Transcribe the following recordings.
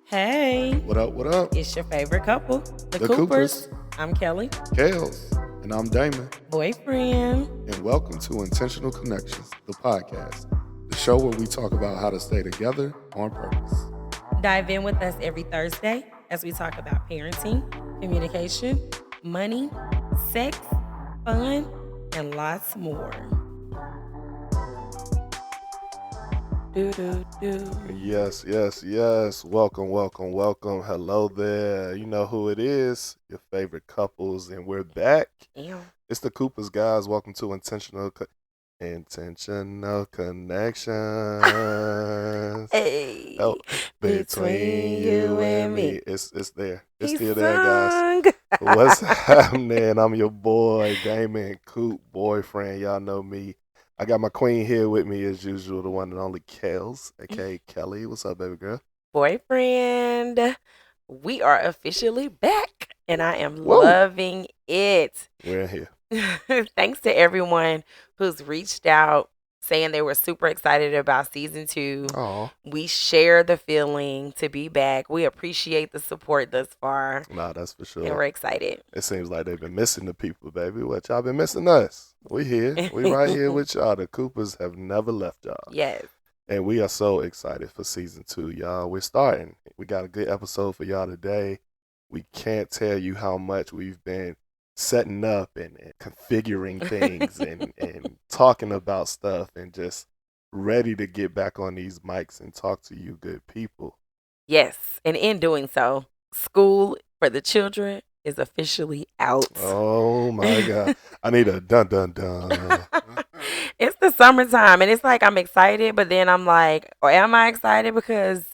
Hey, What up, what up? it's your favorite couple, the The Coopers. Coopers. I'm Kelly, Kales. And I'm Damon. boyfriend. And welcome to Intentional Connections, the podcast, the show where we talk about how to stay together on purpose. Dive in with us every Thursday as we talk about parenting, communication, money, sex, fun, and lots more. Do do do. Yes, yes, yes. Welcome, welcome, welcome. Hello there. You know who it is, your favorite couples, and we're back. Ew. It's the Coopers, guys. Welcome to Intentional Connections. Hey, Oh, between you and me. It's there. It's He still there, guys. sung. What's happening? I'm your boy, Damon Coop, boyfriend. Y'all know me. I got my queen here with me as usual, the one and only Kels, aka Kelly. What's up, baby girl? Boyfriend, we are officially back, and I am Whoa. loving it. We're in here. Thanks to everyone who's reached out saying they were super excited about season 2. Aw. We share the feeling to be back. We appreciate the support thus far, Nah, that's for and sure. we're excited. It seems like they've been missing the people, baby. What, y'all been missing us? We here. We right here with y'all. The Coopers have never left y'all. Yes. And we are so excited for season 2, y'all. We're starting. We got a good episode for y'all today. We can't tell you how much we've been setting up and configuring things and talking about stuff and just ready to get back on these mics and talk to you good people. Yes. And in doing so, school for the children is officially out. Oh my God. I need a dun dun dun. It's the summertime, and it's like I'm excited, but then I'm like, or am I excited because,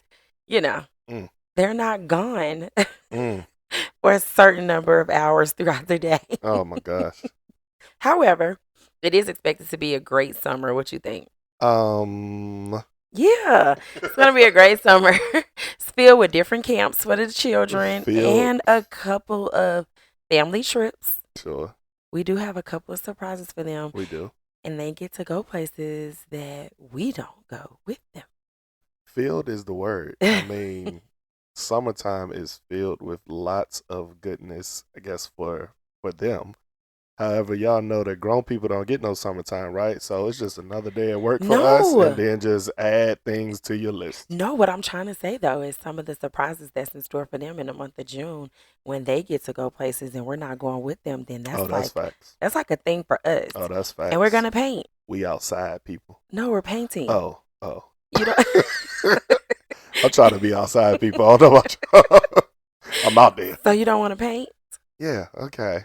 Mm. they're not gone Mm. for a certain number of hours throughout the day. Oh my gosh. However, it is expected to be a great summer. What you think? Yeah, it's gonna be a great summer. It's filled with different camps for the children and a couple of family trips. Sure, We do have a couple of surprises for them, we do. and they get to go places that we don't go with them. Filled is the word. I mean, summertime is filled with lots of goodness, I guess, for them. However, y'all know that grown people don't get no summertime, right? So it's just another day at work for us, and then just add things to your list. No, what I'm trying to say though is some of the surprises that's in store for them in the month of June when they get to go places and we're not going with them. Then that's facts. That's like a thing for us. Oh, that's facts. And we're gonna paint. We outside people. No, we're painting. Oh. You know. I'm trying to be outside people. I don't know about you. I'm out there. So you don't want to paint? Yeah. Okay.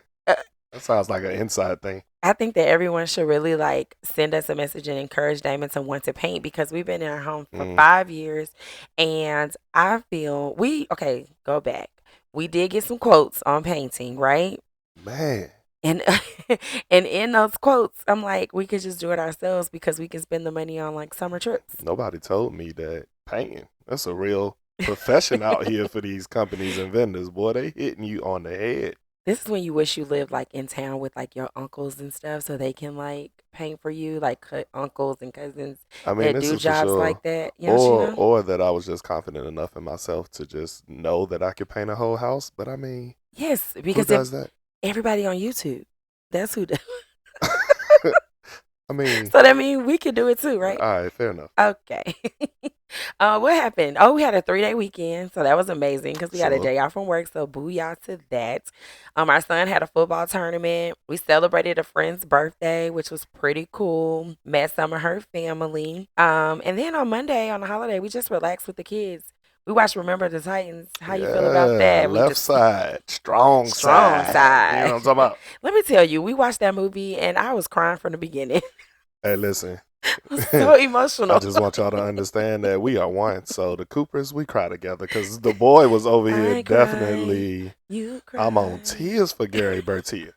That sounds like an inside thing. I think that everyone should really send us a message and encourage Damon to want to paint because we've been in our home for 5 years, and I feel go back. We did get some quotes on painting, right? Man. And and in those quotes, I'm like, we could just do it ourselves because we can spend the money on summer trips. Nobody told me that painting. That's a real profession out here for these companies and vendors. Boy, they hitting you on the head. This is when you wish you lived in town with your uncles and stuff so they can paint for you, uncles and cousins that do jobs like that. Or that I was just confident enough in myself to just know that I could paint a whole house. But I mean, yes, because who does that? Everybody on YouTube. That's who does. I mean, so that means we could do it too, right? All right, fair enough. Okay. What happened? Oh, we had a 3-day weekend, so that was amazing because we had a day off from work. So booyah to that. Our son had a football tournament. We celebrated a friend's birthday, which was pretty cool. Met some of her family. And then on Monday on the holiday, we just relaxed with the kids. We watched Remember the Titans. How you feel about that? Left side, strong side. You know what I'm talking about? Let me tell you, we watched that movie and I was crying from the beginning. Hey, listen. So emotional. I just want y'all to understand that we are one. So the Coopers, we cry together because the boy was over here definitely. You cry. I'm on tears for Gary Bertia.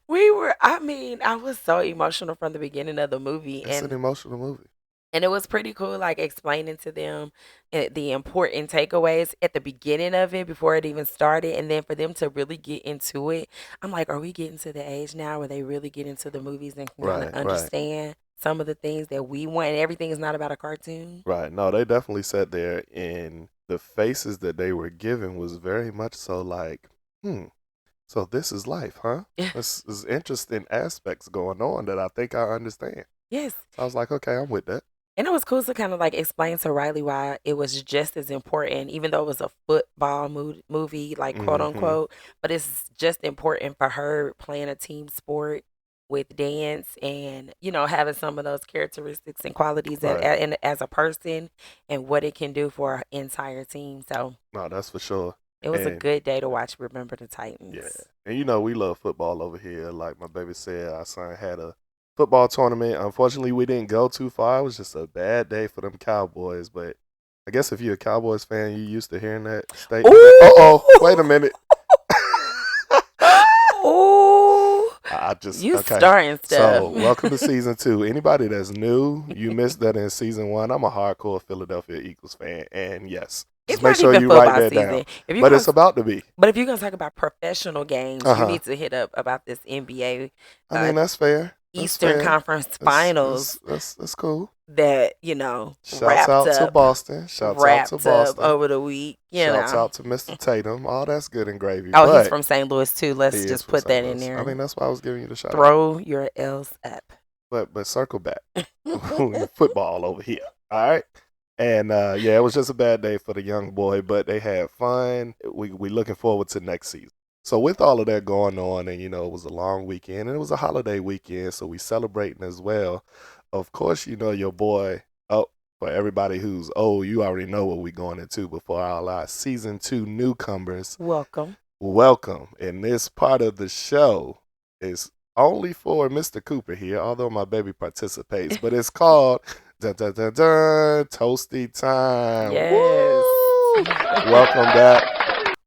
I was so emotional from the beginning of the movie. It's an emotional movie. And it was pretty cool, explaining to them the important takeaways at the beginning of it before it even started. And then for them to really get into it, I'm like, are we getting to the age now where they really get into the movies and can kind of understand some of the things that we want? And everything is not about a cartoon. Right. No, they definitely sat there and the faces that they were given was very much so like, so this is life, huh? This is interesting aspects going on that I think I understand. Yes. So I was like, okay, I'm with that. And it was cool to kind of like explain to Riley why it was just as important, even though it was a football movie, like quote Mm-hmm. unquote, but it's just important for her playing a team sport with dance and, having some of those characteristics and qualities Right. and as a person and what it can do for an entire team. So No, that's for sure. it was a And good day to watch Remember the yeah, Titans. and we love football over here. Like my baby said, our son had a football tournament. Unfortunately, we didn't go too far. It was just a bad day for them Cowboys. But I guess if you're a Cowboys fan, you used to hearing that statement. Uh oh, wait a minute. Ooh, I just you okay. starting stuff. So welcome to season 2. Anybody that's new, you missed that in season 1. I'm a hardcore Philadelphia Eagles fan, and yes, just It's make not sure even you write football that down. season. If you're But gonna it's about to be. But if you're gonna talk about professional games, Uh you huh. need to hit up about this NBA I uh, mean that's fair. That's Eastern fair. Conference That's Finals that's cool. that Shouts out to Boston. Shouts out to wrapped up Boston. over the week. Shouts out to Mr. Tatum. All that's good and gravy. Oh, he's But from St. Louis too. he Let's is just from put St. that in Louis. I there. mean, that's why I was giving you the shout out. Throw your L's up. But circle back. Football over here. All right. And yeah, it was just a bad day for the young boy, but they had fun. We looking forward to next season. So with all of that going on, and it was a long weekend, and it was a holiday weekend, so we celebrating as well. Of course, your boy. Oh, for everybody who's old, you already know what we're going into. But for our season 2 newcomers, Welcome. welcome. And this part of the show is only for Mr. Cooper here, although my baby participates. But it's called dun, dun, dun, dun, Toasty Time. Yes. Woo! Welcome back.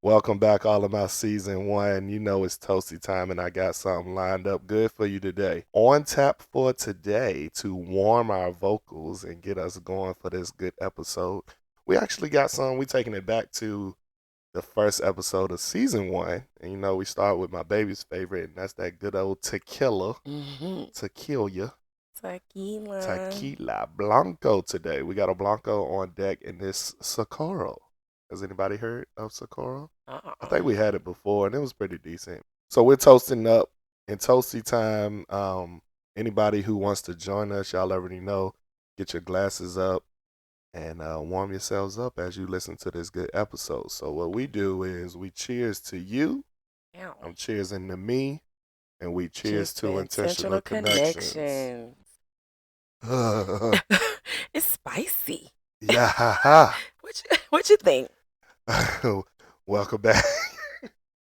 Welcome back, all of my season 1. You know it's Toasty Time, and I got something lined up good for you today. On tap for today to warm our vocals and get us going for this good episode. We actually got some. We taking it back to the first episode of season 1. And we start with my baby's favorite, and that's that good old tequila. Tequila. Tequila Blanco today. We got a Blanco on deck, and this Socorro. Has anybody heard of Socorro? I think we had it before, and it was pretty decent. So we're toasting up in Toasty Time. Anybody who wants to join us, y'all already know, get your glasses up and warm yourselves up as you listen to this good episode. So what we do is we cheers to you. Ow. I'm cheersing to me, and we cheers to intentional connections. It's spicy. Yeah. What you think? Welcome back.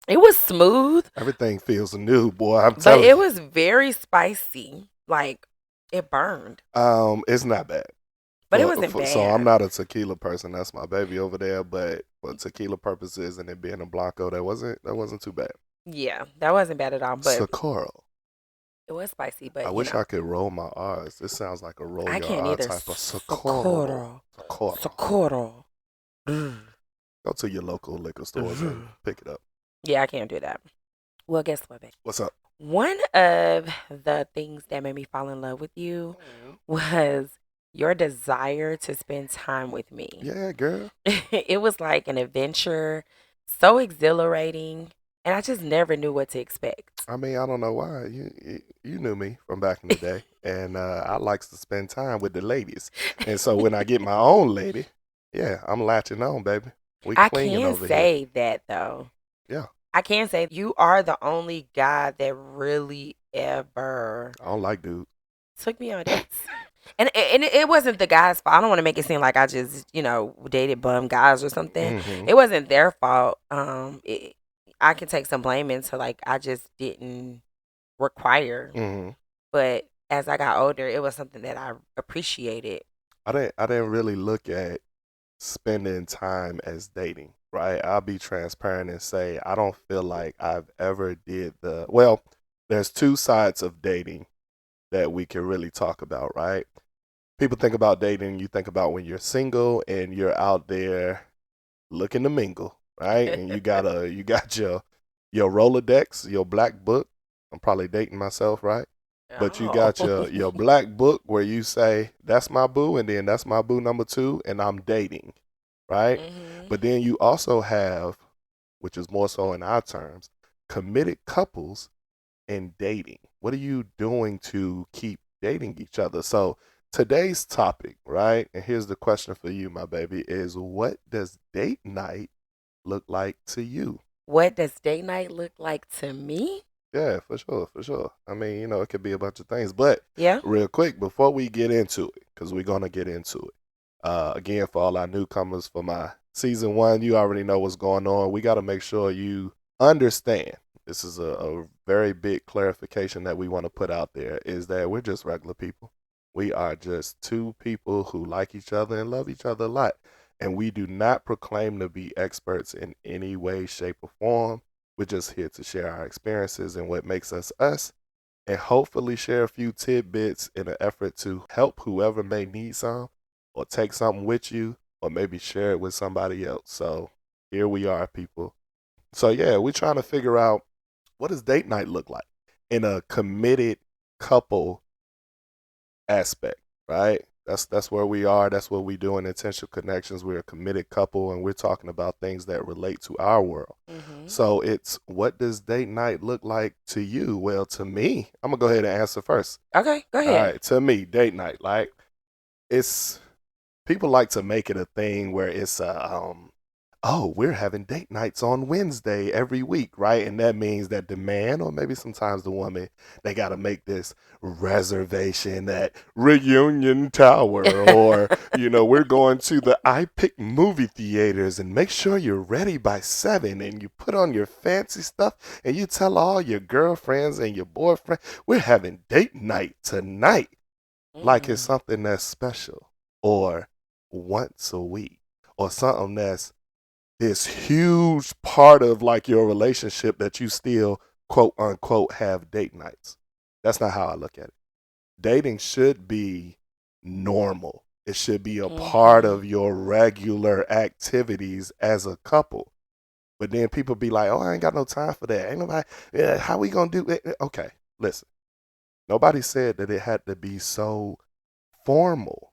It was smooth. Everything feels new, boy. I'm But telling it you. was very spicy. Like it burned. It's not bad. But it wasn't bad. So I'm not a tequila person. That's my baby over there. But for tequila purposes and it being a Blanco, that wasn't too bad. Yeah, that wasn't bad at all. But Socorro. it was spicy. But I wish I could roll my R's. This sounds like a roll I your can't R either. type of Socorro. Socorro. Go to your local liquor stores and pick it up. Yeah, I can't do that. Well, guess what, babe? What's up? One of the things that made me fall in love with you was your desire to spend time with me. Yeah, girl. It was like an adventure, so exhilarating, and I just never knew what to expect. I mean, I don't know why. You knew me from back in the day, and I likes to spend time with the ladies. And so when I get my own lady, yeah, I'm latching on, baby. We I clinging can over say here. that though. Yeah. I can say you are the only guy that really ever I don't like dudes. took me on dates. And it wasn't the guy's fault. I don't want to make it seem like I just, dated bum guys or something. Mm-hmm. It wasn't their fault. I can take some blame into like I just didn't require. Mm-hmm. But as I got older, it was something that I appreciated. I didn't really look at spending time as dating, right? I'll be transparent and say I don't feel like I've ever did there's two sides of dating that we can really talk about, right? People think about dating, you think about when you're single and you're out there looking to mingle, right? And you got your Rolodex, your black book. I'm probably dating myself, right? But you got your black book where you say, that's my boo, and then that's my boo number 2, and I'm dating, right? Mhm. But then you also have, which is more so in our terms, committed couples and dating. What are you doing to keep dating each other? So today's topic, right? And here's the question for you, my baby, is what does date night look like to you? What does date night look like to me? Yeah, for sure, for sure. I mean, it could be a bunch of things, but Yeah. real quick before we get into it, because we're gonna get into it. Again, for all our newcomers, for my season one, you already know what's going on. We got to make sure you understand. This is a very big clarification that we want to put out there is that we're just regular people. We are just two people who like each other and love each other a lot. And we do not proclaim to be experts in any way, shape, or form. We're just here to share our experiences and what makes us us and hopefully share a few tidbits in an effort to help whoever may need some or take something with you or maybe share it with somebody else. So here we are, people. So yeah, we're trying to figure out what does date night look like in a committed couple aspect, right? That's where we are. That's what we do in intentional connections. We're a committed couple, and we're talking about things that relate to our world. Mhm. So it's what does date night look like to you? Well, to me, I'm gonna go ahead and answer first. Okay, go All ahead. right, to me, date night, like it's people like to make it a thing where it's oh, we're having date nights on Wednesday every week, right? And that means that the man, or maybe sometimes the woman, they got to make this reservation at Reunion Tower, or, we're going to the iPick movie theaters and make sure you're ready by 7 and you put on your fancy stuff and you tell all your girlfriends and your boyfriend, we're having date night tonight. Like it's Mm. something that's special, or once a week, or something that's this huge part of like your relationship that you still quote unquote have date nights. That's not how I look at it. Dating should be normal. It should be a part Mhm. of your regular activities as a couple. But then people be like, "Oh, I ain't got no time for that. Ain't nobody. Yeah, how we gonna do it?" Okay, listen. Nobody said that it had to be so formal.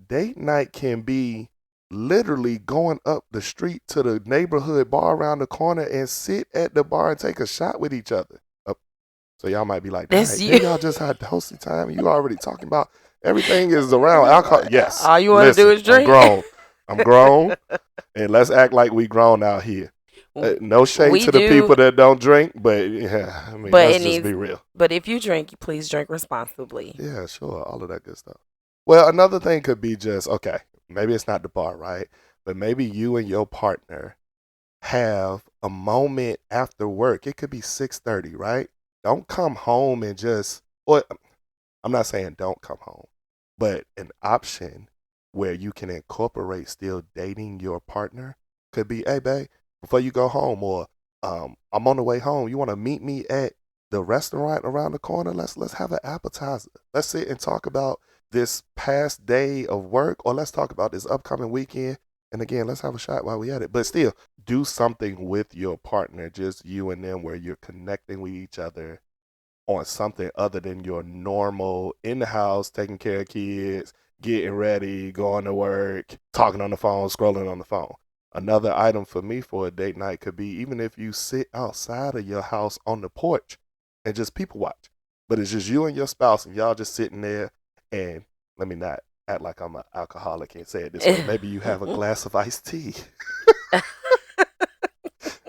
Date night can be literally going up the street to the neighborhood bar around the corner and sit at the bar and take a shot with each other. So y'all might be like, That's "Dang, you. didn't y'all just had toasty time? You already talking about everything is around alcohol." Yes. All you want to do Listen, is I'm drink. grown. I'm grown, and let's act like we grown out here. No shade We to the do, people that don't drink, but yeah, I mean, but let's it just needs. be real. But if you drink, please drink responsibly. Yeah, sure. All of that good stuff. Well, another thing could be just, okay, maybe it's not the bar, right? But maybe you and your partner have a moment after work. It could be 6:30, right? Don't come home and just, or I'm not saying don't come home, but an option where you can incorporate still dating your partner could be, hey, babe, before you go home, or I'm on the way home. You want to meet me at the restaurant around the corner? Let's have an appetizer. Let's sit and talk about this past day of work, or let's talk about this upcoming weekend. And again, let's have a shot while we at it. But still, do something with your partner, just you and them, where you're connecting with each other on something other than your normal in the house, taking care of kids, getting ready, going to work, talking on the phone, scrolling on the phone. Another item for me for a date night could be even if you sit outside of your house on the porch and just people watch. But it's just you and your spouse and y'all just sitting there, and let me not act like I'm an alcoholic and say it this way. Maybe you have a glass of iced tea.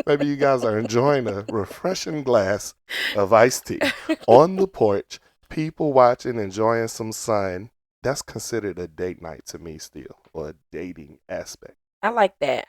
Maybe you guys are enjoying a refreshing glass of iced tea on the porch, people watching, enjoying some sun. That's considered a date night to me still, or a dating aspect. I like that.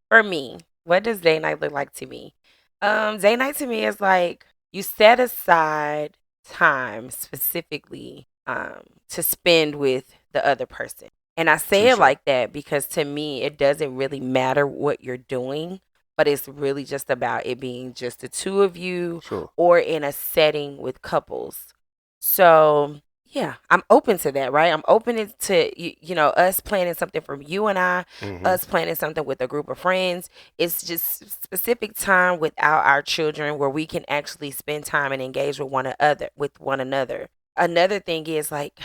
For me, what does day night look like to me? Day night to me is like you set aside time specifically to spend with the other person. And I say it Touche. like that because to me it doesn't really matter what you're doing, but it's really just about it being just the two of you Sure. or in a setting with couples. So yeah, I'm open to that, right? I'm open to us planning something from you and I, Mm-hmm. us planning something with a group of friends. It's just specific time without our children where we can actually spend time and engage with one another. Another thing is like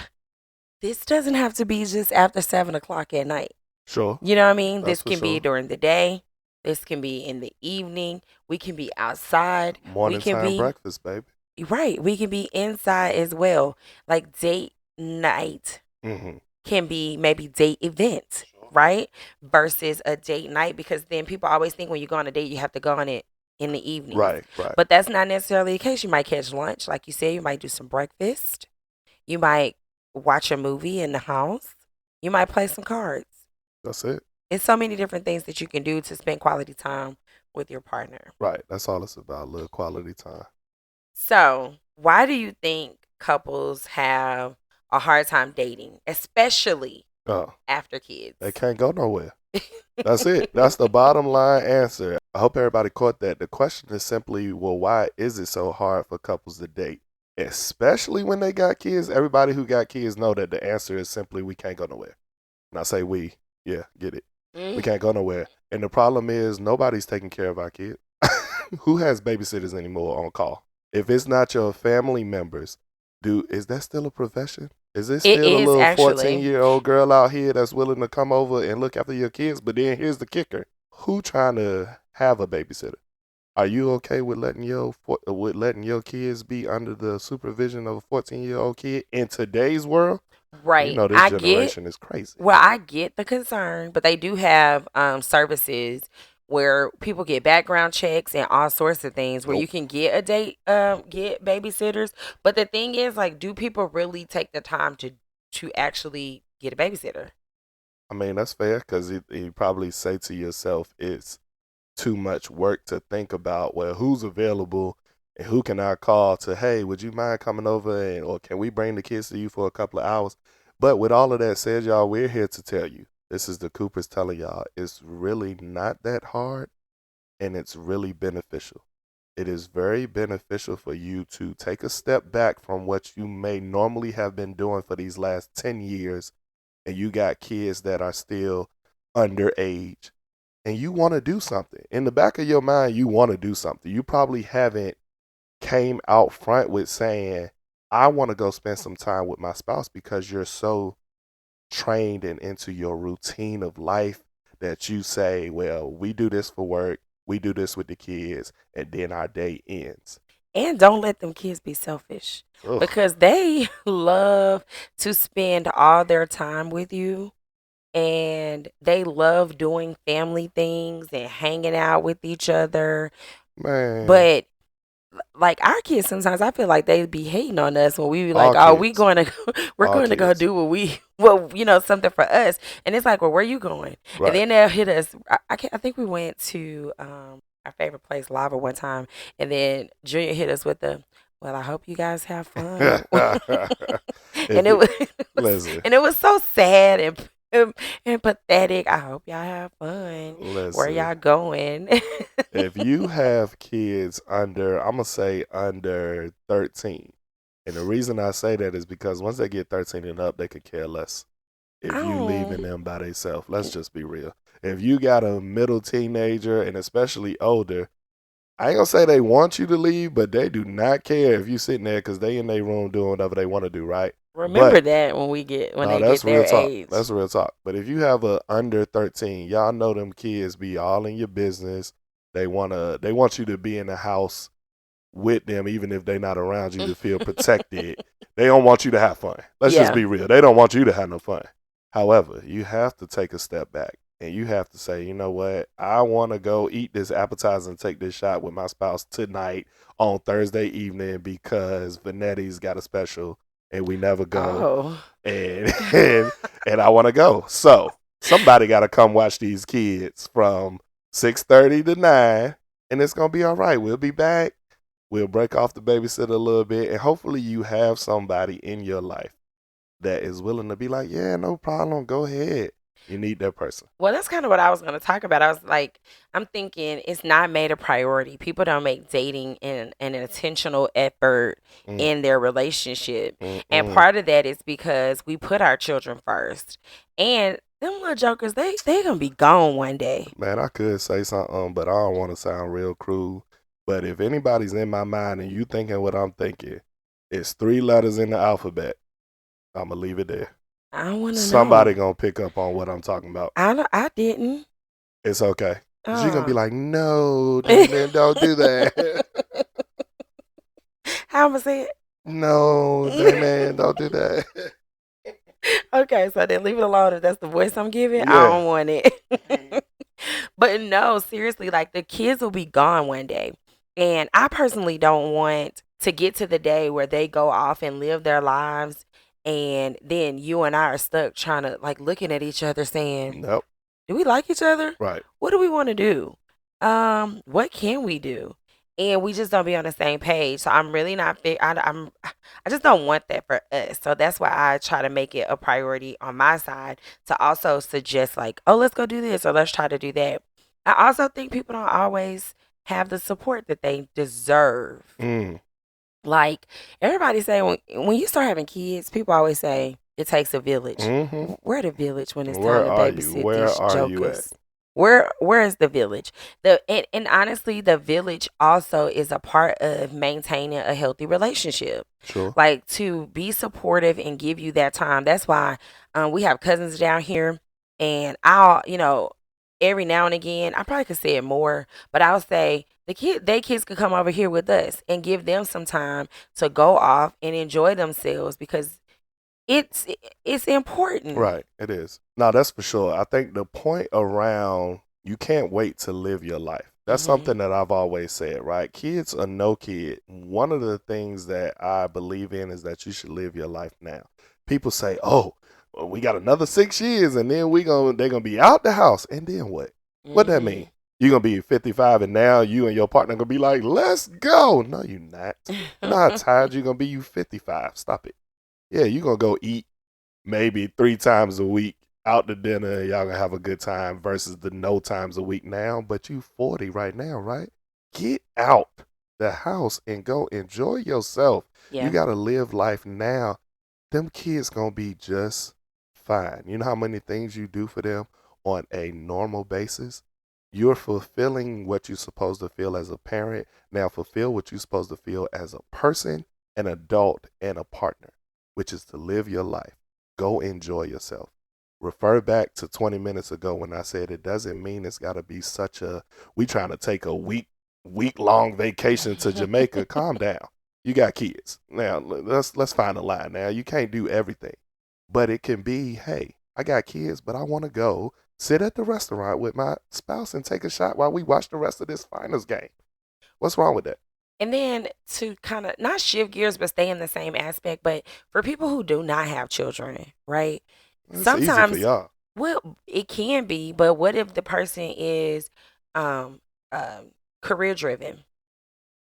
this doesn't have to be just after 7 o'clock at night. Sure. You know what I mean? That's This for can be sure. during the day. This can be in the evening. We can be outside. We Morning can time be breakfast, baby. right. We can be inside as well. Like date night Mm-hmm. can be maybe date event, Sure. right? Versus a date night because then people always think when you go on a date you have to go on it in the evenings. Right, right. But that's not necessarily the case. You might catch lunch, like you said, you might do some breakfast. You might watch a movie in the house. You might play some cards. That's it. It's so many different things that you can do to spend quality time with your partner. Right. That's all it's about. Little quality time. So, why do you think couples have a hard time dating, especially Oh, after they kids? can't go nowhere. That's it. That's the bottom line answer. I hope everybody caught that. The question is simply, well, why is it so hard for couples to date? Especially when they got kids. Everybody who got kids know that the answer is simply we can't go nowhere. And I say we, yeah, get it. We Mm. can't go nowhere. And the problem is nobody's taking care of our kids. Who has babysitters anymore on call? If it's not your family members, is that still a profession? Is it It still a is little actually. 14-year-old girl out here that's willing to come over and look after your kids? But then here's the kicker. Who trying to have a babysitter? Are you okay with letting your kids be under the supervision of a 14-year-old kid in today's world? You Right. know this I get generation is crazy. Well, I get the concern, but they do have services where people get background checks and all sorts of things where you Nope. can get a date, get babysitters. But the thing is, like, do people really take the time to actually get a babysitter? I mean, that's fair because you probably say to yourself, it's too much work to think about, well, who's available and who can I call to, hey, would you mind coming over or can we bring the kids to you for a couple of hours? But with all of that said, y'all, we're here to tell you. This is the Coopers telling y'all it's really not that hard and it's really beneficial. It is very beneficial for you to take a step back from what you may normally have been doing for these last 10 years and you got kids that are still underage and you want to do something. In the back of your mind, you want to do something. You probably haven't came out front with saying, I want to go spend some time with my spouse because you're so trained and into your routine of life that you say, well, we do this for work, we do this with the kids, and then our day ends. And don't let them kids be selfish Ugh, because they love to spend all their time with you and they love doing family things and hanging out with each other. man, But like our kids, sometimes I feel like they be hating on us when we be like, all "Oh, we kids, going to, we're all going to go kids. do what we, well, something for us." And it's like, "Well, where you going?" And Right. then they'll hit us. I think we went to our favorite place, Lava, one time, and then Junior hit us with the, "Well, I hope you guys have fun." if And it you was, listen, and it was so sad and pathetic. I hope y'all have fun. Where listen, y'all going? if you have kids under, I'm gonna say under 13, and the reason I say that is because once they get 13 and up, they could care less. If you Oh, leaving them by themselves, let's just be real. If you got a middle teenager and especially older, I ain't gonna say they want you to leave, but they do not care if you sitting there because they in their room doing whatever they want to do, right? remember But that when no, they that's get real their talk. age. That's real talk. But if you have a under 13, y'all know them kids be all in your business. They want you to be in the house with them, even if they're not around you to feel protected. They don't want you to have fun. Let's just Yeah. be real. They don't want you to have no fun. However, you have to take a step back and you have to say, you know what? I want to go eat this appetizer and take this shot with my spouse tonight on Thursday evening because Vanetti's got a special and we never go Oh. and and I want to go. So somebody got to come watch these kids from 6:30 to 9, and it's gonna be all right. We'll be back. We'll break off the babysitter a little bit, and hopefully you have somebody in your life that is willing to be like, yeah, no problem, go ahead. You need that person. Well, that's kind of what I was going to talk about. I was like, I'm thinking it's not made a priority. People don't make dating an intentional effort Mm, in their relationship. And mm. part of that is because we put our children first. And them little jokers, they going to be gone one day. Man, I could say something, but I don't want to sound real cruel. But if anybody's in my mind and you thinking what I'm thinking, it's 3 letters in the alphabet. I'm gonna leave it there. I don't want to Somebody know. gonna pick up on what I'm talking about. I didn't. It's okay. Cause you're gonna be Uh. like, no, Damon, don't do that. How am I say No, Damon, it? don't do that. Okay, so then leave it alone if that's the voice I'm giving. I Yeah. don't want it. But no, seriously, like the kids will be gone one day. And I personally don't want to get to the day where they go off and live their lives and then you and I are stuck trying to like looking at each other saying, Nope. do we like each other? Right. What do we want to do? What can we do? And we just don't be on the same page. So I'm really not fit. I just don't want that for us. So that's why I try to make it a priority on my side to also suggest like, oh, let's go do this or let's try to do that. I also think people don't always have the support that they deserve. Mm. Like everybody say when you start having kids, people always say it takes a village. Mm-hmm. Where the village when it's time Where to are you? babysit Where these are you at? jokers? Where is the village? And honestly, the village also is a part of maintaining a healthy relationship. Sure. Like to be supportive and give you that time. That's why we have cousins down here, and I'll every now and again I probably could say it more, but I'll say they kids could come over here with us and give them some time to go off and enjoy themselves because it's it's important. Right. It is. No, that's for sure. I think the point around you can't wait to live your life. That's Hmm. something that I've always said, right? Kids or no kid, one of the things that I believe in is that you should live your life now. People say, "Oh, well, we got another 6 years, and then they're gonna be out the house, and then what? What that Hmm. mean? You're gonna be 55, and now you and your partner gonna be like, let's go. No, you're not. You know how tired you're gonna be. You 55. Stop it. Yeah, you're gonna go eat maybe 3 times a week out to dinner. Y'all gonna have a good time versus the no times a week now. But you 40 right now, right? Get out the house and go enjoy yourself. You Yeah. gotta live life now. Them kids gonna be just fine. You know how many things you do for them on a normal basis? You're fulfilling what you're supposed to feel as a parent. Now fulfill what you're supposed to feel as a person, an adult, and a partner, which is to live your life. Go enjoy yourself. Refer back to 20 minutes ago when I said it doesn't mean it's got to be such a we trying to take a week long vacation to Jamaica. Calm down. You got kids. Now let's find a line. Now you can't do everything. But it can be, hey, I got kids, but I want to go sit at the restaurant with my spouse and take a shot while we watch the rest of this finals game. What's wrong with that? And then to kind of not shift gears, but stay in the same aspect, but for people who do not have children, right? It's easy for Sometimes, y'all. well, it can be, but what if the person is um, um, career driven?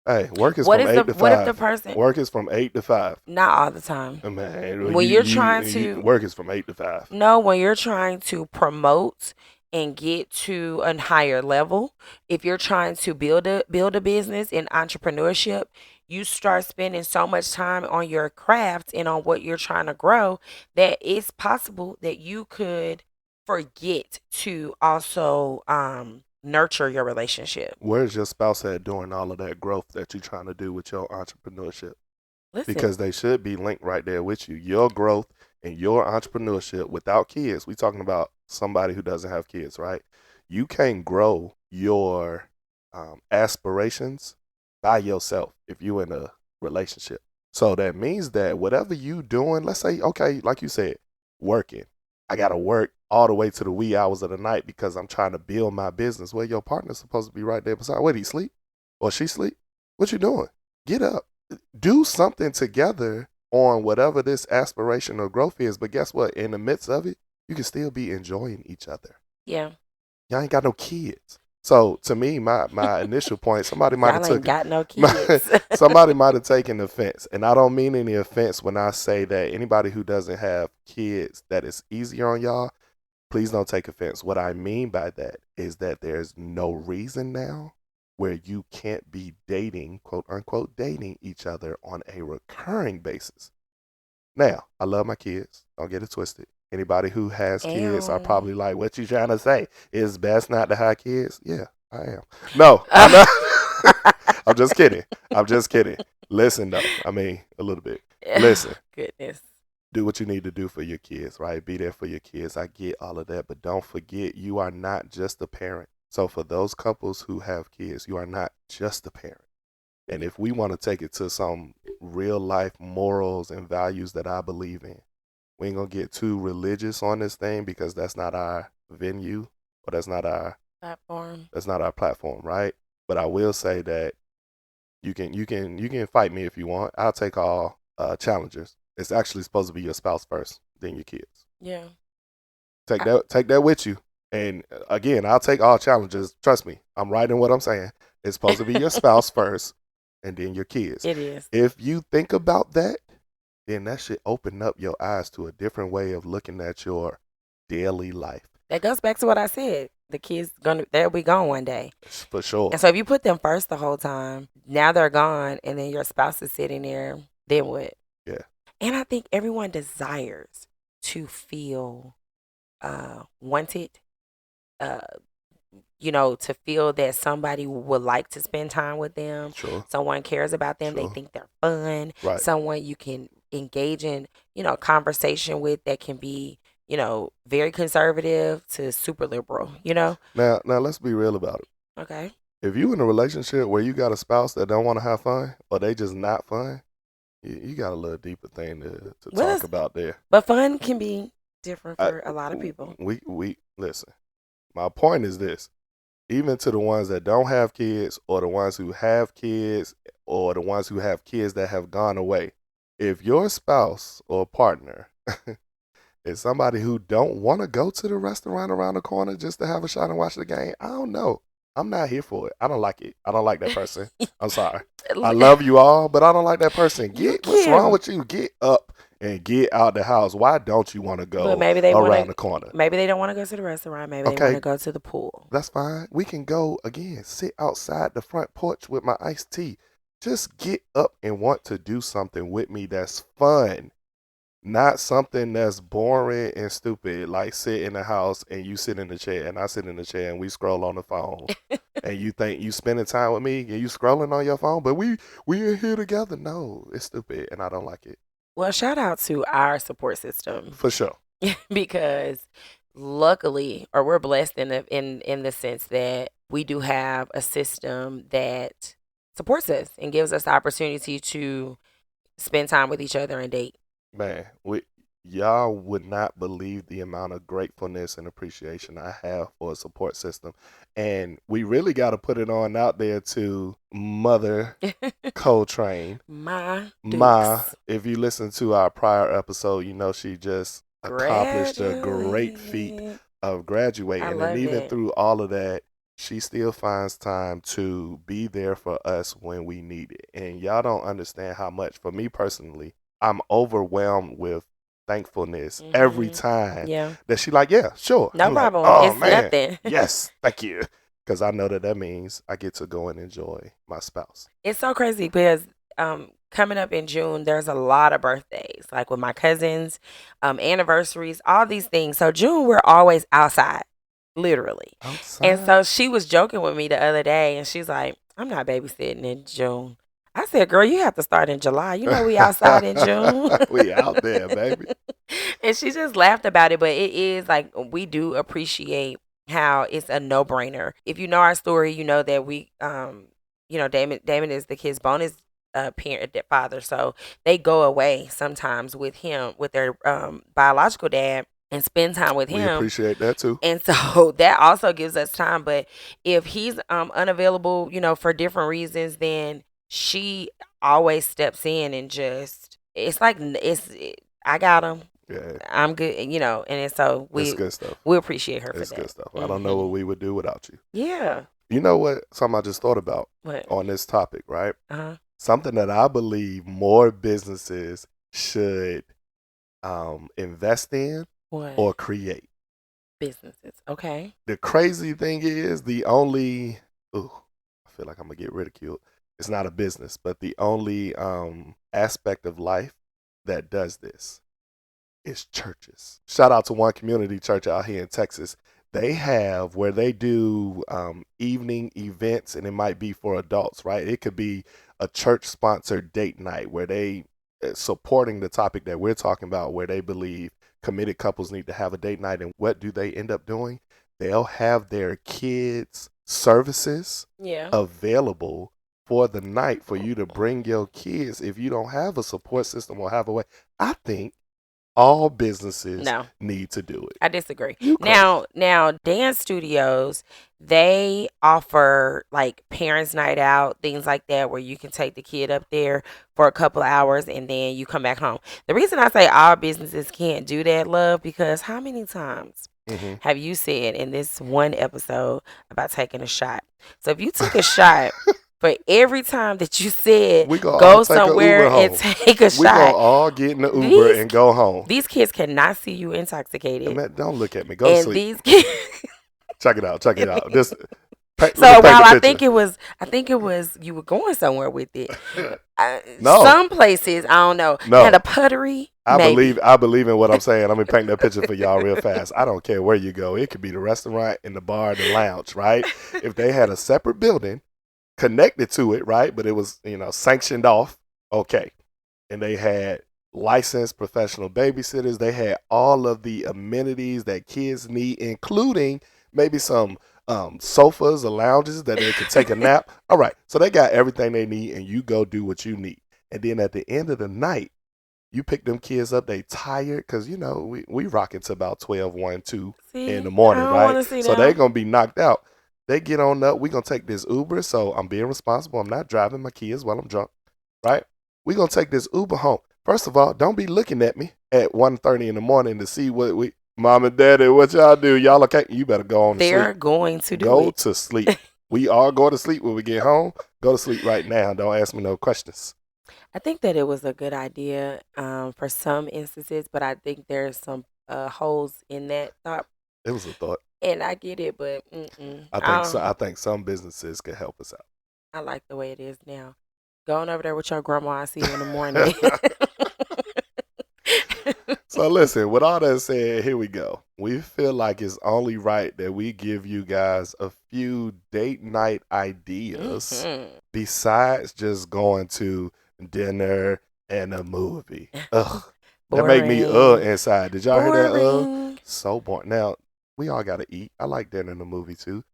Hey, work is What from is the eight to what if the five. person Work is from 8 to 5. not all the time Man, when you're trying to work is from 8 to 5. no, when you're trying to promote and get to a higher level, if you're trying to build a business in entrepreneurship, you start spending so much time on your craft and on what you're trying to grow that it's possible that you could forget to also nurture your relationship. Where's your spouse at doing all of that growth that you're trying to do with your entrepreneurship? Listen, Because they should be linked right there with you. Your growth and your entrepreneurship without kids. We talking about somebody who doesn't have kids, right? You can't grow your aspirations by yourself if you're in a relationship. So that means that whatever you doing, let's say, okay, like you said, working. I gotta work all the way to the wee hours of the night because I'm trying to build my business. Well, your partner's supposed to be right there beside. What, he sleep? Or she sleep? What you doing? Get up, do something together on whatever this aspiration or growth is. But guess what? In the midst of it, you can still be enjoying each other. yeah, Y'all ain't got no kids. So to me, my initial point, somebody might have y'all ain't took it. got no kids. Somebody might have taken offense, and I don't mean any offense when I say that anybody who doesn't have kids that it's easier on y'all. Please don't take offense. What I mean by that is that there's no reason now where you can't be dating, quote unquote, dating each other on a recurring basis. Now, I love my kids. Don't get it twisted. Anybody who has kids are Ew. probably like, what you trying to say? It's best not to have kids? Yeah, I am. No, I'm not. I'm just kidding. I'm just kidding. Listen, though. I mean, a little bit. Listen, Goodness. do what you need to do for your kids, right? Be there for your kids. I get all of that, but don't forget you are not just a parent. So for those couples who have kids, you are not just a parent. And if we want to take it to some real life morals and values that I believe in, we ain't gonna get too religious on this thing because that's not our venue or that's not our platform, right? But I will say that you can fight me if you want. I'll take all challengers. It's actually supposed to be your spouse first, then your kids. Yeah. Take that with you. And again, I'll take all challenges. Trust me, I'm right in what I'm saying. It's supposed to be your spouse first, and then your kids. It is. If you think about that, then that should open up your eyes to a different way of looking at your daily life. That goes back to what I said. The kids they'll be gone one day. For sure. And so if you put them first the whole time, now they're gone, and then your spouse is sitting there, then what? Yeah. And I think everyone desires to feel wanted, uh, to feel that somebody would like to spend time with them. Sure. Someone cares about them. They think they're fun. Right. Someone you can engage in, conversation with that can be, very conservative to super liberal, Now let's be real about it. Okay. If you in a relationship where you got a spouse that don't want to have fun or they just not fun, you got a little deeper thing to talk about there. But fun can be different for a lot of people. We listen. My point is this. Even to the ones that don't have kids or the ones who have kids or the ones who have kids that have gone away, if your spouse or partner is somebody who don't want to go to the restaurant around the corner just to have a shot and watch the game, I don't know. I'm not here for it. I don't like it. I don't like that person. I'm sorry. I love you all, but I don't like that person. What's wrong with you? Get up and get out the house. Why don't you want to go around the corner? Maybe they don't want to go to the restaurant. Maybe they want to go to the pool. That's fine. We can go, again, sit outside the front porch with my iced tea. Just get up and want to do something with me that's fun. Not something that's boring and stupid, like sit in the house and you sit in the chair and I sit in the chair and we scroll on the phone. And you think you spending time with me and you scrolling on your phone, but we in here together. No, it's stupid and I don't like it. Well, shout out to our support system. For sure. Because luckily, or we're blessed in the sense that we do have a system that supports us and gives us the opportunity to spend time with each other and date. Man, y'all would not believe the amount of gratefulness and appreciation I have for a support system. And we really got to put it on out there to Mother Coltrane. Ma, if you listen to our prior episode, you know she just accomplished a great feat of graduating. And even through all of that, she still finds time to be there for us when we need it. And y'all don't understand how much, for me personally, I'm overwhelmed with thankfulness every time that she like, yeah, sure. No problem. Like, it's nothing. Yes, thank you. Because I know that means I get to go and enjoy my spouse. It's so crazy because coming up in June, there's a lot of birthdays, like with my cousins, anniversaries, all these things. So June, we're always outside, literally. Outside. And so she was joking with me the other day, and she's like, I'm not babysitting in June. I said, girl, you have to start in July. You know we outside in June. We out there, baby. And she just laughed about it. But it is like, we do appreciate how it's a no-brainer. If you know our story, you know that we, Damon is the kid's bonus parent, father. So they go away sometimes with him, with their biological dad, and spend time with him. We appreciate that too. And so that also gives us time. But if he's unavailable, for different reasons, then she always steps in and just, it's like, I got him. Yeah. I'm good, and so it's good stuff. We appreciate her for that. It's good stuff. I don't know what we would do without you. Yeah. You know what? Something I just thought about what? On this topic, right? Uh-huh. Something that I believe more businesses should invest in or create. Businesses. Okay. The crazy thing is I feel like I'm going to get ridiculed. It's not a business, but the only aspect of life that does this is churches. Shout out to one community church out here in Texas. They have where they do evening events, and it might be for adults, right? It could be a church-sponsored date night where they supporting the topic that we're talking about, where they believe committed couples need to have a date night. And what do they end up doing? They'll have their kids' services available for the night for you to bring your kids if you don't have a support system or have a way. I think all businesses need to do it. I disagree. Now dance studios, they offer like parents' night out, things like that, where you can take the kid up there for a couple of hours and then you come back home. The reason I say all businesses can't do that, love, because how many times have you said in this one episode about taking a shot? So if you took a shot for every time that you said go somewhere and take a shot, we're going to all get in the Uber and go home. These kids cannot see you intoxicated. Man, don't look at me. Go to sleep. These kids check it out. So while I think it was you were going somewhere with it. No. Some places, I don't know. No. Had a puttery. I believe in what I'm saying. I'm gonna paint that picture for y'all real fast. I don't care where you go. It could be the restaurant and the bar, the lounge, right? If they had a separate building connected to it, right? But it was, sanctioned off, okay. And they had licensed professional babysitters. They had all of the amenities that kids need, including maybe some sofas or lounges that they could take a nap. All right. So they got everything they need, and you go do what you need. And then at the end of the night, you pick them kids up. They tired because, we rocking to about 12, 1, 2 in the morning, right? So they're going to be knocked out. They get on up. We're going to take this Uber. So I'm being responsible. I'm not driving my kids while I'm drunk, right? We're going to take this Uber home. First of all, don't be looking at me at 1:30 in the morning to see what Mom and Daddy, what y'all do? Y'all okay? You better go on to sleep. They're going to go to sleep. We all go to sleep when we get home. Go to sleep right now. Don't ask me no questions. I think that it was a good idea for some instances, but I think there's some holes in that thought. It was a thought. And I get it, but I think some businesses can help us out. I like the way it is now. Going over there with your grandma, I see you in the morning. So listen, with all that said, here we go. We feel like it's only right that we give you guys a few date night ideas besides just going to dinner and a movie. Ugh. That make me inside. Did y'all hear that? So boring. Now, we all got to eat. I like dinner and a movie too.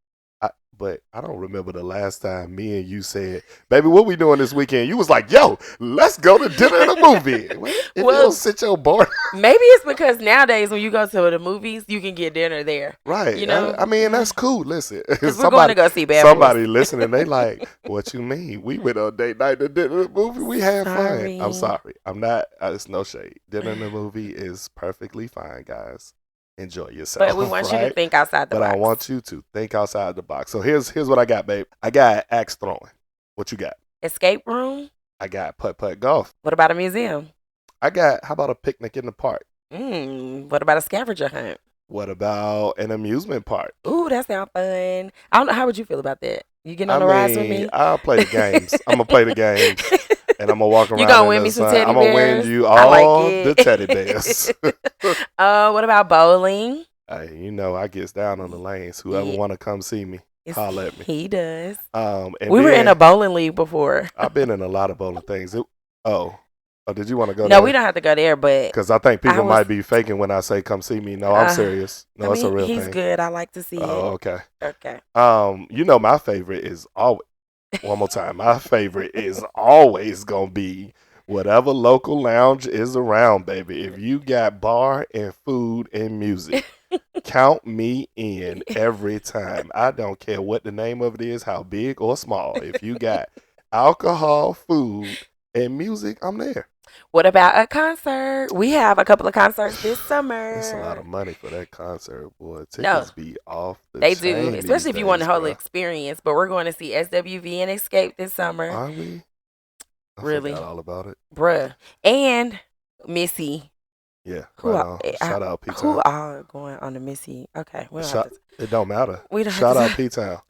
But I don't remember the last time me and you said, baby, what we doing this weekend? You was like, yo, let's go to dinner and a movie. If you don't sit your board. Maybe it's because nowadays when you go to the movies, you can get dinner there. Right. I mean, that's cool. Listen. Because we're going to go see Bad Somebody listening, they like, what you mean? We went on date night to dinner and a movie. We had fun. I'm sorry. I'm not. It's no shade. Dinner and a movie is perfectly fine, guys. Enjoy yourself. But we want you to think outside the box. But I want you to think outside the box. So here's what I got, babe. I got axe throwing. What you got? Escape room. I got putt-putt golf. What about a museum? How about a picnic in the park? What about a scavenger hunt? What about an amusement park? Ooh, that sounds fun. I don't know. How would you feel about that? You getting on the rides with me? I'll play the games. I'm going to play the games. And I'm going to walk around. You going to win me some teddy bears? I'm going to win you all the teddy bears. What about bowling? Hey, I gets down on the lanes. Whoever want to come see me, holler at me. He does. And we were in a bowling league before. I've been in a lot of bowling things. Did you want to go there? No, we don't have to go there, but because I think people might be faking when I say come see me. No, I'm serious. No, it's a real thing. He's good. I like to see it. Oh, okay. Okay. My favorite is always one more time. My favorite is always gonna be whatever local lounge is around, baby. If you got bar and food and music, count me in every time. I don't care what the name of it is, how big or small. If you got alcohol, food, and music, I'm there. What about a concert? We have a couple of concerts this summer. That's a lot of money for that concert, boy. Tickets be off the They chain do, especially if you want the whole bro. experience. But we're going to see SWV and Escape this summer. Are we? I really? forgot all about it. Bruh. And Missy. Yeah, shout out P-Town. Who are going on the Missy? Okay. It don't matter. We don't shout out P-Town.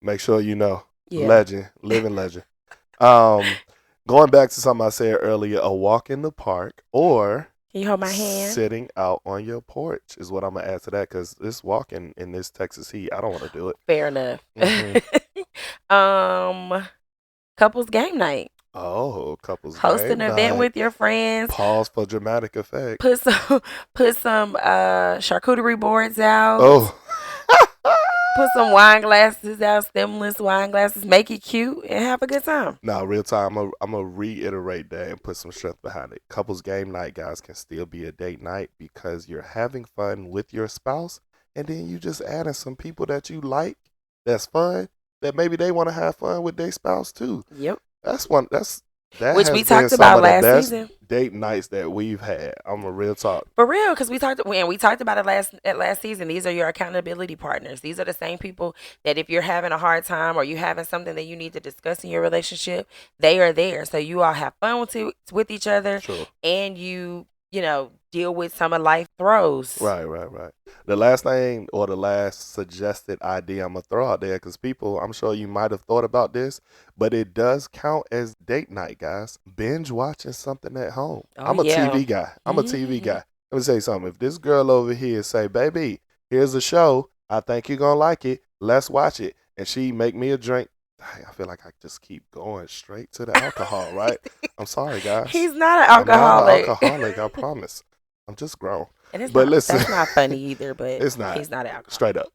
Make sure you know. Yeah. Legend. Living legend. Going back to something I said earlier, a walk in the park or can you hold my hand? Sitting out on your porch is what I'm going to add to that because this walking in this Texas heat, I don't want to do it. Fair enough. Couples game night. Oh, couples Host an game event night. with your friends. Pause for dramatic effect. Put some put some charcuterie boards out. Oh. Put some wine glasses out, stemless wine glasses. Make it cute and have a good time. Now, real time, I'm gonna reiterate that and put some strength behind it. Couples game night, guys, can still be a date night because you're having fun with your spouse, and then you just adding some people that you like, that's fun, that maybe they want to have fun with their spouse too. Yep. That's one. That Which has we been talked some about of the last best season. date nights that we've had. I'm a real talk. For real, because we talked about it last season. These are your accountability partners. These are the same people that if you're having a hard time or you having something that you need to discuss in your relationship, they are there. So you all have fun with each other, Sure. and you know deal with some of life throws. Right. The last thing or the last suggested idea I'm gonna throw out there, because people, I'm sure you might have thought about this, but it does count as date night, guys. Binge watching something at home. Oh I'm a yeah. TV guy. I'm a TV Hmm. guy. Let me say something. If this girl over here say, "Baby, here's a show. I think you're gonna like it. Let's watch it," and she make me a drink, I feel like I just keep going straight to the alcohol, right? I'm sorry, guys. He's not an I'm not an alcoholic. alcoholic. I promise. I'm just grown. And it's But not listen, that's not funny either, but it's not he's not an alcoholic. straight up.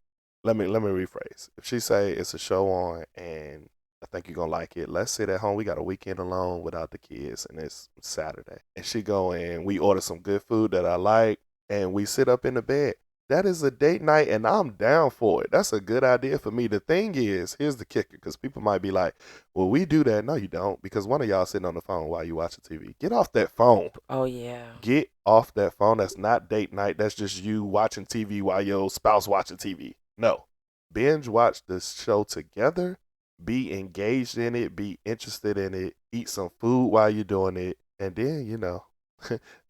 Let me rephrase. If she say it's a show on and I think you're gonna like it, let's sit at home. We got a weekend alone without the kids, and it's Saturday. And she go and we order some good food that I like, and we sit up in the bed. That is a date night, and I'm down for it. That's a good idea for me. The thing is, here's the kicker, because people might be like, "Well, we do that." No, you don't, because one of y'all sitting on the phone while you watching TV. Get off that phone. Oh yeah. Get off that phone. That's not date night. That's just you watching TV while your spouse watching TV. No. Binge watch this show together. Be engaged in it. Be interested in it. Eat some food while you're doing it. And then,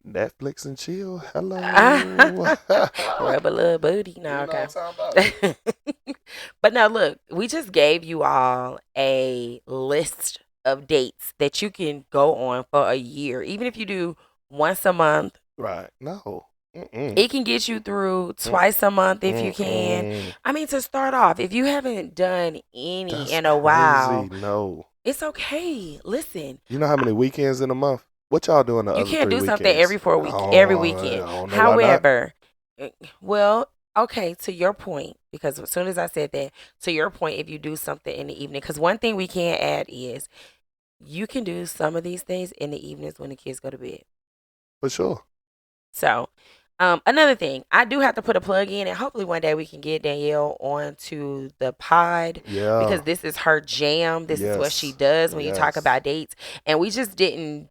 Netflix and chill. Hello. Rub a little booty. You No, know okay. what I'm talking about? But now look, we just gave you all a list of dates that you can go on for a year. Even if you do once a month, Right. No. Mm-mm. it can get you through twice a month if you can. Mm-mm. I mean, to start off, if you haven't done any That's in a crazy. while, No. it's okay. Listen, You know how many weekends in a month? What y'all doing the you other can't three do something weekends? every I weekend. don't know why not. However, eh, well, okay, to your point, because as soon as I said that, to your point, if you do something in the evening, because one thing we can add is you can do some of these things in the evenings when the kids go to bed. For sure. So, another thing, I do have to put a plug in, and hopefully one day we can get Danielle onto the pod Yeah. because this is her jam. This is what she Yes. does when you talk Yes. about dates, and we just didn't,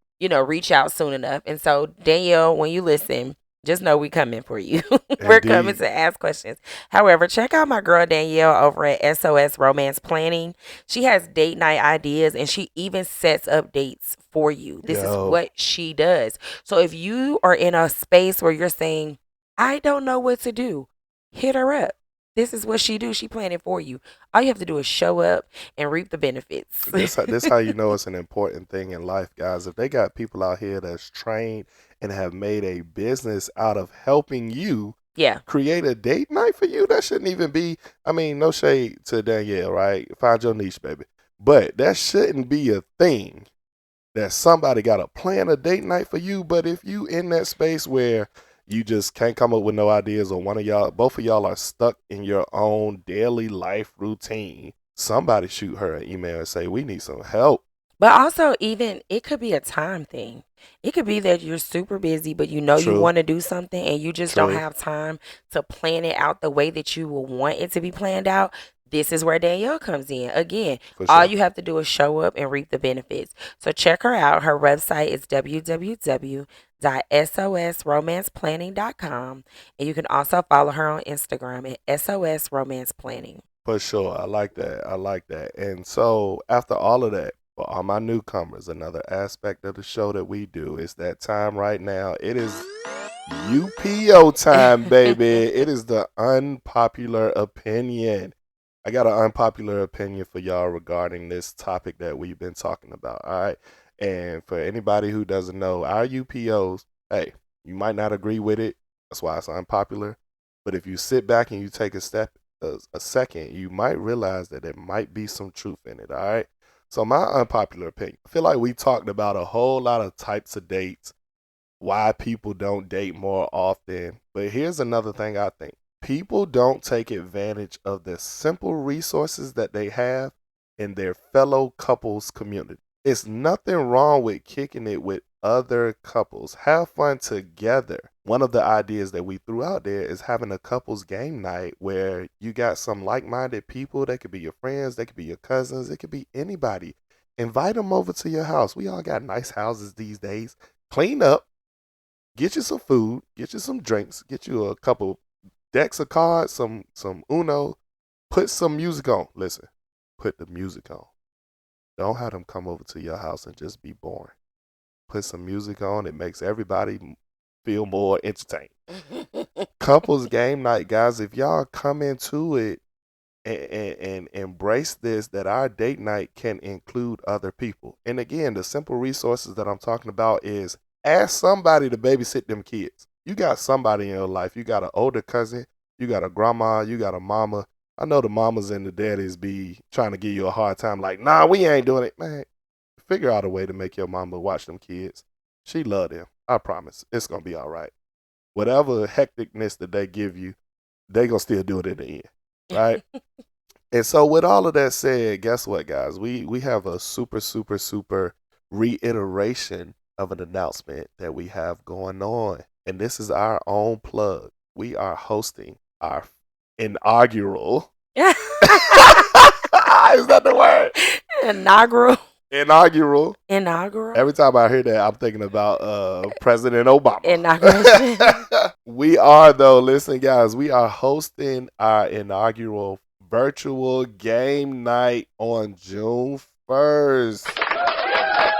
reach out soon enough. And so, Danielle, when you listen, just know we coming for you. We're coming Indeed. to ask questions. However, check out my girl Danielle over at SOS Romance Planning. She has date night ideas and she even sets up dates for you. This is Yo. what she does. So if you are in a space where you're saying, I don't know what to do, hit her up. This is what she do. She planning for you. All you have to do is show up and reap the benefits. This how you know it's an important thing in life, guys. If they got people out here that's trained and have made a business out of helping you Yeah. create a date night for you, that shouldn't even be. I mean, no shade to Danielle, right? Find your niche, baby. But that shouldn't be a thing that somebody got to plan a date night for you. But if you in that space where you just can't come up with no ideas, or one of y'all, both of y'all are stuck in your own daily life routine, somebody shoot her an email and say, we need some help. But also, even it could be a time thing. It could be that you're super busy, but you know you True. want to do something and you just don't True. have time to plan it out the way that you will want it to be planned out. This is where Danielle comes in. Again, For all sure. you have to do is show up and reap the benefits. So check her out. Her website is www.sosromanceplanning.com. And you can also follow her on Instagram at SOS Romance Planning. For sure. I like that. I like that. And so after all of that, for all my newcomers, another aspect of the show that we do is that time right now. It is UPO time, baby. It is the unpopular opinion. I got an unpopular opinion for y'all regarding this topic that we've been talking about. All right. And for anybody who doesn't know, our UPOs, hey, you might not agree with it. That's why it's unpopular. But if you sit back and you take a second, you might realize that there might be some truth in it. All right. So my unpopular opinion, I feel like we talked about a whole lot of types of dates, why people don't date more often. But here's another thing I think. People don't take advantage of the simple resources that they have in their fellow couples community. It's nothing wrong with kicking it with other couples. Have fun together. One of the ideas that we threw out there is having a couples game night where you got some like-minded people. They could be your friends, they could be your cousins, it could be anybody. Invite them over to your house. We all got nice houses these days. Clean up, get you some food, get you some drinks, get you a couple decks of cards, some Uno, put some music on. Listen, put the music on. Don't have them come over to your house and just be boring. Put some music on. It makes everybody feel more entertained. Couples game night, guys. If y'all come into it and embrace this, that our date night can include other people. And again, the simple resources that I'm talking about is ask somebody to babysit them kids. You got somebody in your life. You got an older cousin. You got a grandma. You got a mama. I know the mamas and the daddies be trying to give you a hard time like, nah, we ain't doing it. Man, figure out a way to make your mama watch them kids. She love them. I promise. It's going to be all right. Whatever hecticness that they give you, they going to still do it in the end. Right? And so with all of that said, guess what, guys? We have a super reiteration of an announcement that we have going on. And this is our own plug. We are hosting our inaugural. Is that the word? Inaugural. Inaugural. Inaugural. Every time I hear that, I'm thinking about President Obama. Inauguration. We are, though, listen, guys, we are hosting our inaugural virtual game night on June 1st.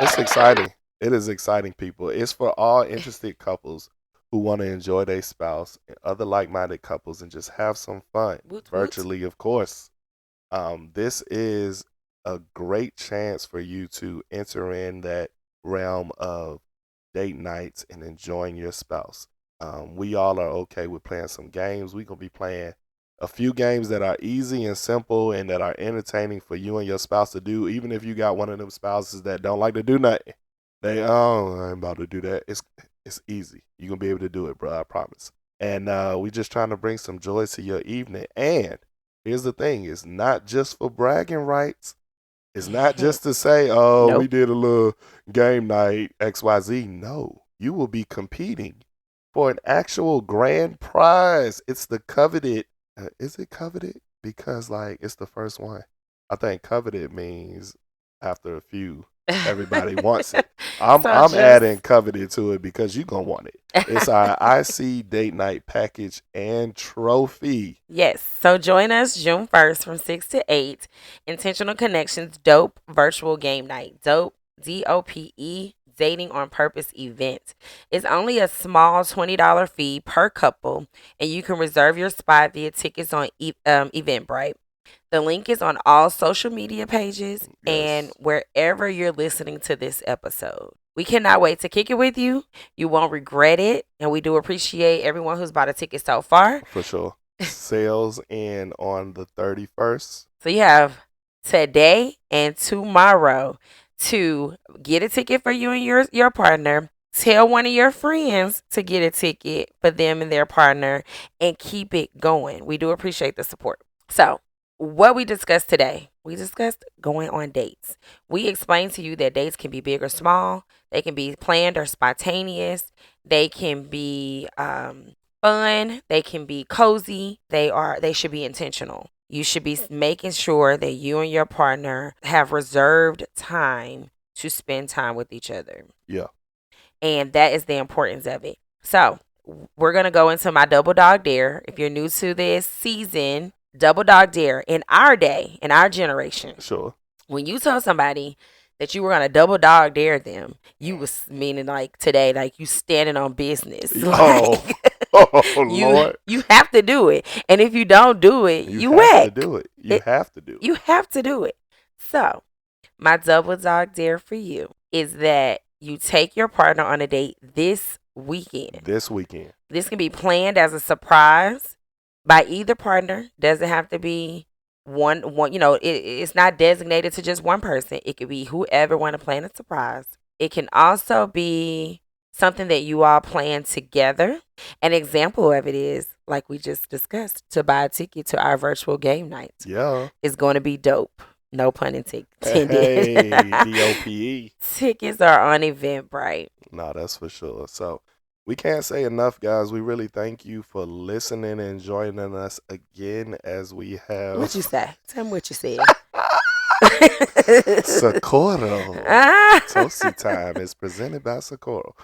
It's exciting. It is exciting, people. It's for all interested couples who want to enjoy their spouse and other like-minded couples and just have some fun virtually, of course. This is a great chance for you to enter in that realm of date nights and enjoying your spouse. We all are okay with playing some games. We're going to be playing a few games that are easy and simple and that are entertaining for you and your spouse to do, even if you got one of them spouses that don't like to do nothing. They, oh, I ain't about to do that. It's easy. You're going to be able to do it, bro. I promise. And we just trying to bring some joy to your evening. And here's the thing. It's not just for bragging rights. It's not just to say, oh, nope, we did a little game night, XYZ. No, you will be competing for an actual grand prize. It's the coveted. Is it coveted? Because, like, it's the first one. I think coveted means after a few, everybody wants it. I'm adding coveted to it because you're going to want it. It's our I.C date night package and trophy. Yes. So join us June 1st from 6 to 8. Intentional Connections D.O.P.E Virtual Game Night. D.O.P.E, D.O.P.E Dating on Purpose event. It's only a small $20 fee per couple, and you can reserve your spot via tickets on Eventbrite. The link is on all social media pages and wherever you're listening to this episode. We cannot wait to kick it with you. You won't regret it, and we do appreciate everyone who's bought a ticket so far. For sure. Sales end on the 31st. So you have today and tomorrow to get a ticket for you and your partner. Tell one of your friends to get a ticket for them and their partner and keep it going. We do appreciate the support. So what we discussed today, we discussed going on dates. We explained to you that dates can be big or small. They can be planned or spontaneous. They can be fun. They can be cozy. They should be intentional. You should be making sure that you and your partner have reserved time to spend time with each other. Yeah. And that is the importance of it. So we're going to go into my double dog dare. If you're new to this season, double dog dare in our day, in our generation. Sure. When you tell somebody that you were going to double dog dare them, you was meaning like today, like you standing on business. Like, Lord. You have to do it. And if you don't do it, you have whack. To do it. You have to do it. You have to do it. So my double dog dare for you is that you take your partner on a date this weekend. This can be planned as a surprise by either partner. Doesn't have to be one, it's not designated to just one person. It could be whoever want to plan a surprise. It can also be something that you all plan together. An example of it is, like we just discussed, to buy a ticket to our virtual game night. Yeah. It's going to be dope. No pun intended. Hey, D.O.P.E. Tickets are on Eventbrite. No, that's for sure. So we can't say enough, guys. We really thank you for listening and joining us again as we have. What you say? Tell me what you said. Socorro. Toasty time is presented by Socorro.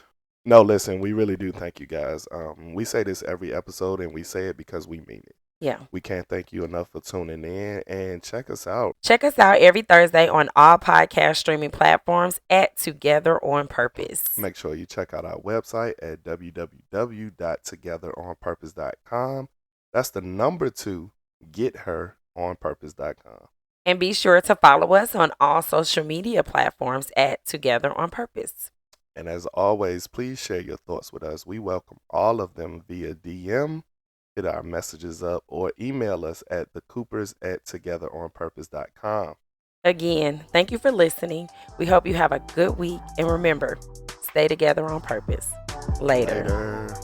No, listen, we really do thank you guys. We say this every episode, and we say it because we mean it. Yeah. We can't thank you enough for tuning in, and check us out. Check us out every Thursday on all podcast streaming platforms at Together on Purpose. Make sure you check out our website at www.togetheronpurpose.com. That's the number 2, getheronpurpose.com. And be sure to follow us on all social media platforms at Together on Purpose. And as always, please share your thoughts with us. We welcome all of them via DM, hit our messages up, or email us at thecoopers@togetheronpurpose.com. Again, thank you for listening. We hope you have a good week. And remember, stay together on purpose. Later.